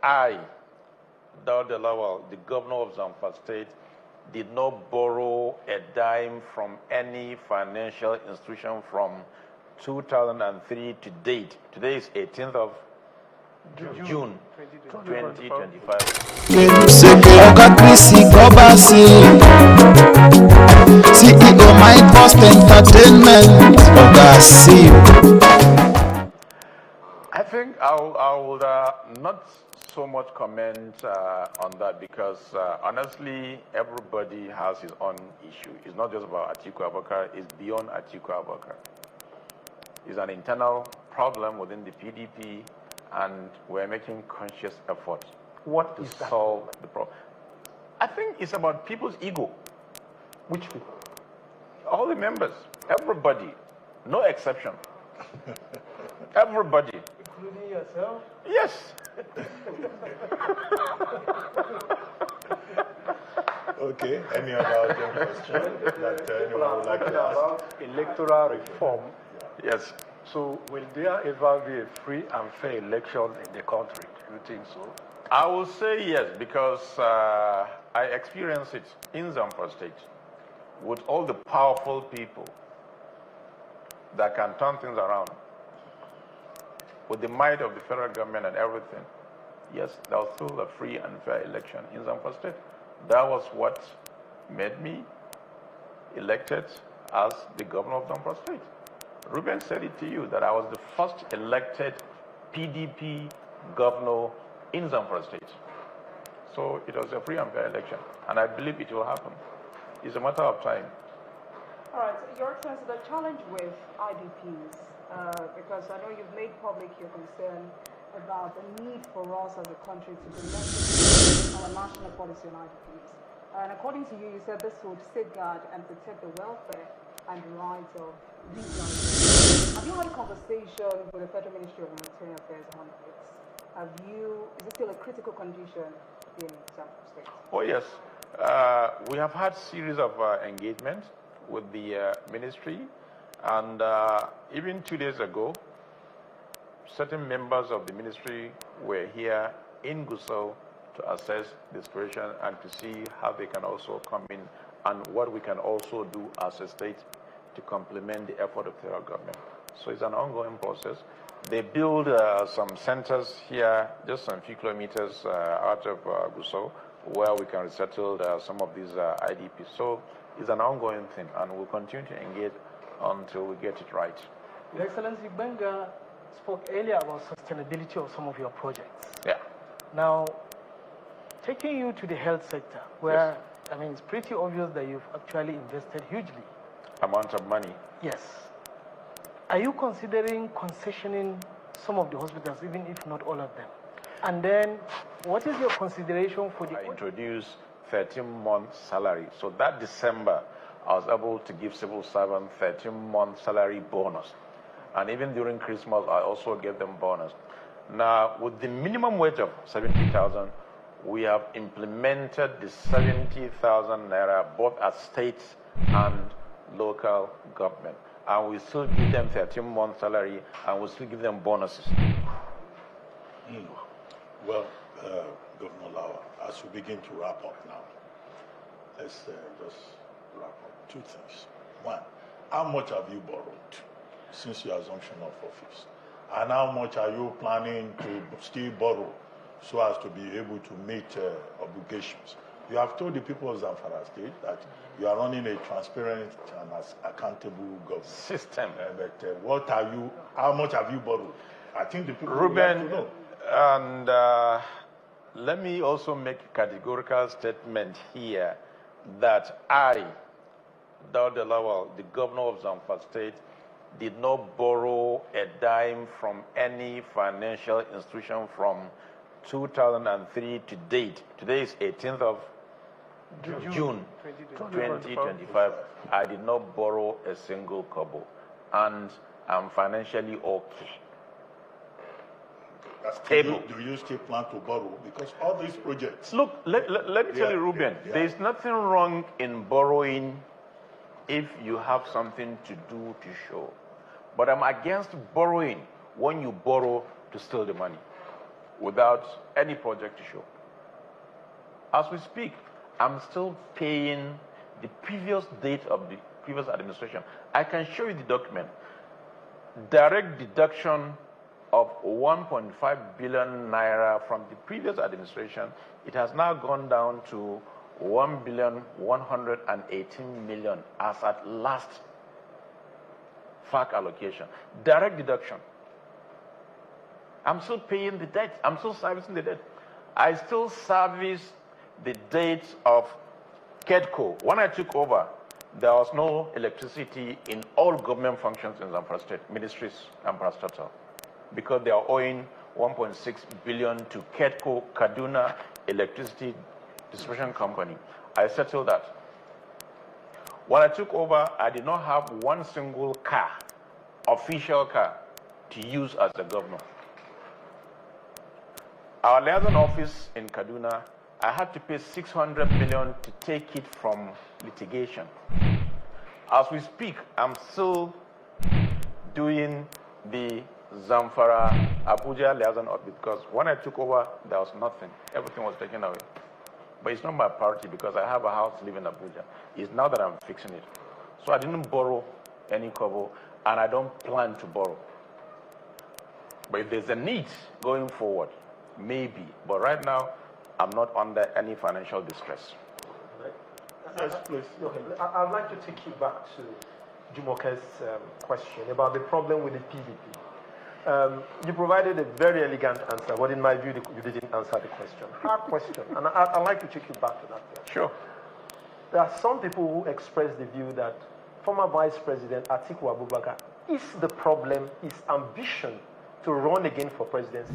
I, Dauda Lawal, the governor of Zamfara State, did not borrow a dime from any financial institution from 2003 to date. Today is 18th of June 2025. CEO MindBurst Entertainment. I think I would not so much comment on that because honestly, everybody has his own issue. It's not just about Atiku Abubakar, it's beyond Atiku Abubakar. It's an internal problem within the PDP, and we're making conscious effort to solve the problem. I think it's about people's ego. Which people? All the members, everybody, no exception. Everybody. Including yourself? Yes. Okay, any other question that anyone would like to ask? About electoral reform. Yes. So will there ever be a free and fair election in the country? Do you think so? I will say yes, because I experienced it in Zamfara State with all the powerful people that can turn things around. With the might of the federal government and everything, yes, there was still a free and fair election in Zamfara State. That was what made me elected as the governor of Zamfara State. Ruben said it to you that I was the first elected PDP governor in Zamfara State. So it was a free and fair election, and I believe it will happen. It's a matter of time. All right, so Your Excellency, the challenge with IDPs, because I know you've made public your concern about the need for us as a country to implement our national policy on IDPs. And according to you, you said this would safeguard and protect the welfare and the rights of these IDPs. Have you had a conversation with the Federal Ministry of Humanitarian Affairs on this? Is it still a critical condition in Zamfara State? Oh, yes. We have had series of engagements with the ministry, and even 2 days ago, certain members of the ministry were here in Gusau to assess the situation and to see how they can also come in and what we can also do as a state to complement the effort of the federal government. So it's an ongoing process. They build some centers here, just some few kilometers out of Gusau, where we can resettle some of these IDPs. So it's an ongoing thing, and we'll continue to engage until we get it right. Your Excellency, Benga spoke earlier about sustainability of some of your projects. Yeah. Now, taking you to the health sector, where, yes, I mean, it's pretty obvious that you've actually invested hugely. Amount of money. Yes. Are you considering concessioning some of the hospitals, even if not all of them? And then, what is your consideration for the... I introduced 13-month salary. So that December, I was able to give civil servants 13-month salary bonus. And even during Christmas, I also gave them bonus. Now, with the minimum wage of 70,000, we have implemented the 70,000 naira both at state and local government. And we still give them 13-month salary, and we still give them bonuses. Well, Governor Lawal, as we begin to wrap up now, let's just wrap up 2 things. One, how much have you borrowed since your assumption of office? And how much are you planning to still borrow so as to be able to meet obligations? You have told the people of Zamfara State that you are running a transparent and accountable government system. But how much have you borrowed? I think the people Ruben, would like to know. And let me also make a categorical statement here that I, Dauda Lawal, the governor of Zamfara State, did not borrow a dime from any financial institution from 2003 to date. Today is 18th of June 2025. I did not borrow a single kobo, and I'm financially okay. Stable. Do you still plan to borrow? Because all these projects... Look, let me tell you, Ruben, there is nothing wrong in borrowing if you have something to do to show. But I'm against borrowing when you borrow to steal the money. without any project to show. As we speak, I'm still paying the previous date of the previous administration. I can show you the document. Direct deduction of 1.5 billion naira from the previous administration, it has now gone down to 1,118,000,000 as at last FAC allocation. Direct deduction. I'm still paying the debt. I'm still servicing the debt. I still service the debt of KEDCO. When I took over, there was no electricity in all government functions in Zamfara State, ministries and parastatal, because they are owing 1.6 billion to KEDCO, Kaduna Electricity Distribution Company. I settled that. When I took over, I did not have one single car, official car, to use as the governor. Our liaison office in Kaduna, I had to pay 600 million to take it from litigation. As we speak, I'm still doing the Zamfara Abuja liaison office because when I took over, there was nothing. Everything was taken away. But it's not my priority because I have a house to live in Abuja. It's now that I'm fixing it. So I didn't borrow any kobo, and I don't plan to borrow. But if there's a need going forward, maybe. But right now, I'm not under any financial distress. Yes, please. Okay, I'd like to take you back to Jumoke's question about the problem with the PDP. You provided a very elegant answer, but in my view, you didn't answer the question. Our question, and I'd like to take you back to that question. Sure. There are some people who express the view that former Vice President Atiku Abubakar is the problem, his ambition to run again for presidency.